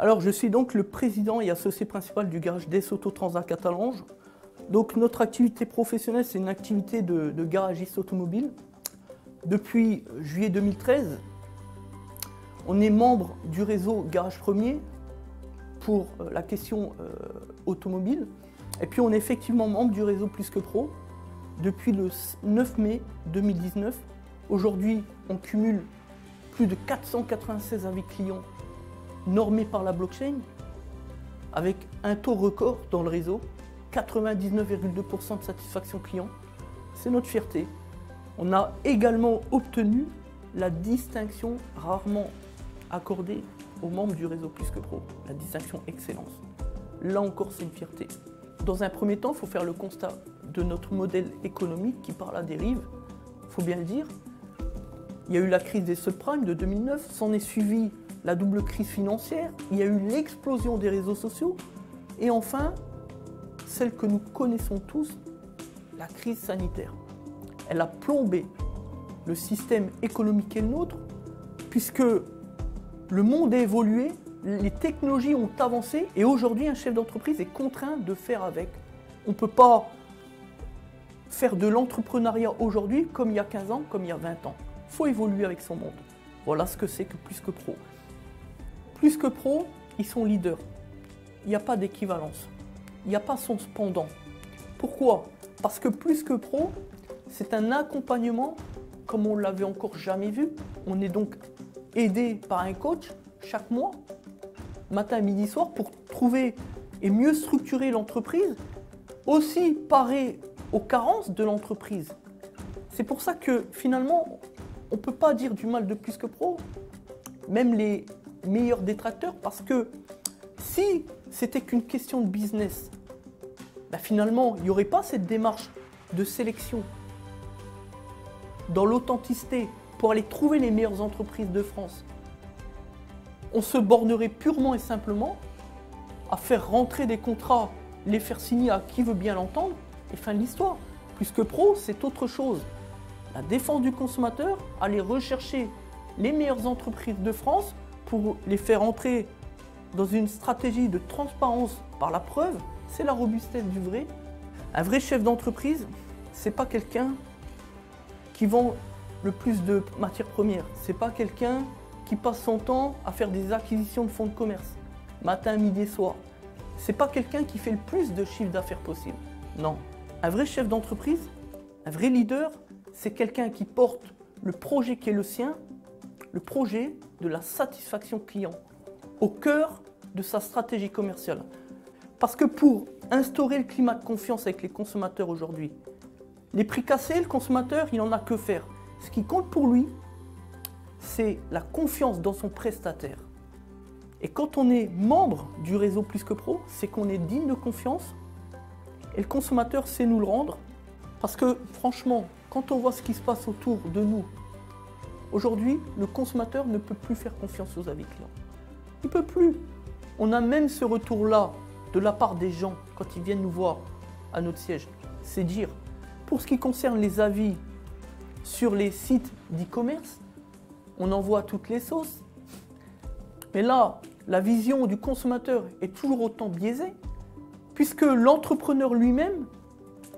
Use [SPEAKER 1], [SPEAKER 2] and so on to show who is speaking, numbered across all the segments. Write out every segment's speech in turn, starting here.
[SPEAKER 1] Alors, je suis donc le président et associé principal du garage DS Auto Transat Catalange. Donc, notre activité professionnelle, c'est une activité de garagiste automobile. Depuis juillet 2013, on est membre du réseau Garage Premier pour la question automobile. Et puis, on est effectivement membre du réseau Plus que Pro depuis le 9 mai 2019. Aujourd'hui, on cumule plus de 496 avis clients normés par la blockchain, avec un taux record dans le réseau, 99,2% de satisfaction client. C'est notre fierté. On a également obtenu la distinction rarement accordée aux membres du réseau Plus que Pro, la distinction Excellence. Là encore, c'est une fierté. Dans un premier temps, il faut faire le constat de notre modèle économique qui part à la dérive, il faut bien le dire. Il y a eu la crise des subprimes de 2009, s'en est suivi la double crise financière, il y a eu l'explosion des réseaux sociaux, et enfin, celle que nous connaissons tous, la crise sanitaire. Elle a plombé le système économique et le nôtre, puisque le monde a évolué, les technologies ont avancé, et aujourd'hui, un chef d'entreprise est contraint de faire avec. On ne peut pas faire de l'entrepreneuriat aujourd'hui comme il y a 15 ans, comme il y a 20 ans. Il faut évoluer avec son monde. Voilà ce que c'est que Plus que Pro. Plus que Pro, ils sont leaders. Il n'y a pas d'équivalence. Il n'y a pas son pendant. Pourquoi? Parce que Plus que Pro, c'est un accompagnement comme on ne l'avait encore jamais vu. On est donc aidé par un coach chaque mois, matin, midi, soir, pour trouver et mieux structurer l'entreprise, aussi parer aux carences de l'entreprise. C'est pour ça que finalement, on ne peut pas dire du mal de Plus que Pro, même les meilleurs détracteurs, parce que si c'était qu'une question de business, finalement, il n'y aurait pas cette démarche de sélection dans l'authenticité pour aller trouver les meilleures entreprises de France. On se bornerait purement et simplement à faire rentrer des contrats, les faire signer à qui veut bien l'entendre, et fin de l'histoire. Plus que Pro, c'est autre chose. La défense du consommateur, aller rechercher les meilleures entreprises de France pour les faire entrer dans une stratégie de transparence par la preuve, c'est la robustesse du vrai. Un vrai chef d'entreprise, c'est pas quelqu'un qui vend le plus de matières premières. C'est pas quelqu'un qui passe son temps à faire des acquisitions de fonds de commerce, matin, midi et soir. C'est pas quelqu'un qui fait le plus de chiffre d'affaires possible. Non. Un vrai chef d'entreprise, un vrai leader, c'est quelqu'un qui porte le projet qui est le sien, le projet de la satisfaction client, au cœur de sa stratégie commerciale. Parce que pour instaurer le climat de confiance avec les consommateurs aujourd'hui, les prix cassés, le consommateur, il n'en a que faire. Ce qui compte pour lui, c'est la confiance dans son prestataire. Et quand on est membre du réseau Plus que Pro, c'est qu'on est digne de confiance et le consommateur sait nous le rendre. Parce que franchement, quand on voit ce qui se passe autour de nous, aujourd'hui, le consommateur ne peut plus faire confiance aux avis clients. Il ne peut plus. On a même ce retour-là de la part des gens quand ils viennent nous voir à notre siège. C'est dire, pour ce qui concerne les avis sur les sites d'e-commerce, on en voit toutes les sauces. Mais là, la vision du consommateur est toujours autant biaisée, puisque l'entrepreneur lui-même,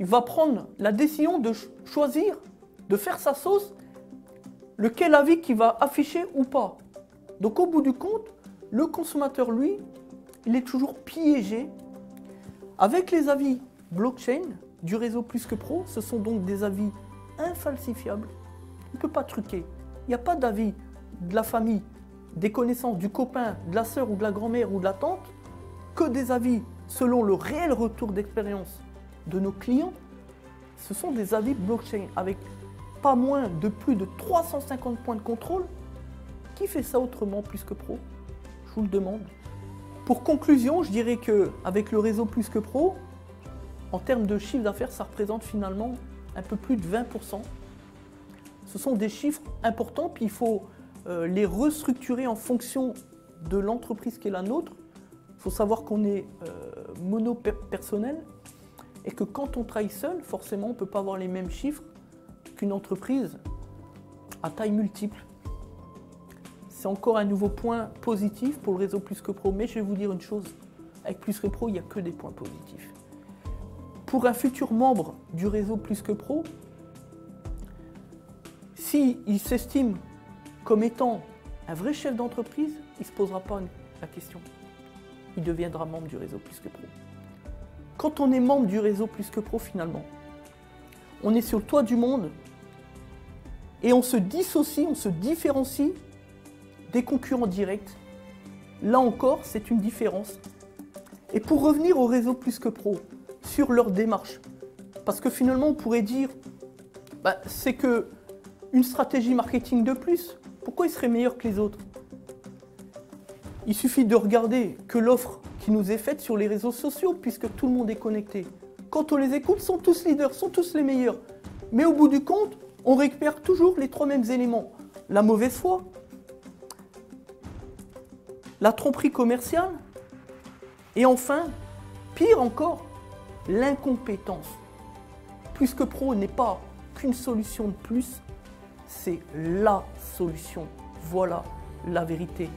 [SPEAKER 1] il va prendre la décision de choisir, de faire sa sauce, lequel avis qu'il va afficher ou pas. Donc au bout du compte, le consommateur, lui, il est toujours piégé. Avec les avis blockchain du réseau Plus que Pro, ce sont donc des avis infalsifiables. On ne peut pas truquer. Il n'y a pas d'avis de la famille, des connaissances, du copain, de la sœur ou de la grand-mère ou de la tante, que des avis selon le réel retour d'expérience de nos clients. Ce sont des avis blockchain avec pas moins de plus de 350 points de contrôle. Qui fait ça autrement Plus que Pro? Je vous le demande. Pour conclusion, je dirais qu'avec le réseau Plus que Pro, en termes de chiffre d'affaires, ça représente finalement un peu plus de 20%. Ce sont des chiffres importants, puis il faut les restructurer en fonction de l'entreprise qui est la nôtre. Il faut savoir qu'on est monopersonnel et que quand on travaille seul, forcément, on ne peut pas avoir les mêmes chiffres qu'une entreprise à taille multiple. c'est encore un nouveau point positif pour le réseau Plus que Pro. Mais je vais vous dire une chose, avec Plus que Pro, il n'y a que des points positifs. Pour un futur membre du réseau Plus que Pro, s'il s'estime comme étant un vrai chef d'entreprise, il ne se posera pas la question. Il deviendra membre du réseau Plus que Pro. Quand on est membre du réseau Plus que Pro, finalement, on est sur le toit du monde et on se dissocie, on se différencie des concurrents directs. Là encore, c'est une différence. Et pour revenir au réseau Plus que Pro, sur leur démarche, parce que finalement, on pourrait dire, c'est qu'une stratégie marketing de plus. Pourquoi ils seraient meilleurs que les autres? Il suffit de regarder que l'offre qui nous est faite sur les réseaux sociaux, puisque tout le monde est connecté. Quand on les écoute, sont tous leaders, sont tous les meilleurs. Mais au bout du compte, on récupère toujours les trois mêmes éléments. La mauvaise foi, la tromperie commerciale, et enfin, pire encore, l'incompétence. Plus que Pro n'est pas qu'une solution de plus, c'est la solution. Voilà la vérité.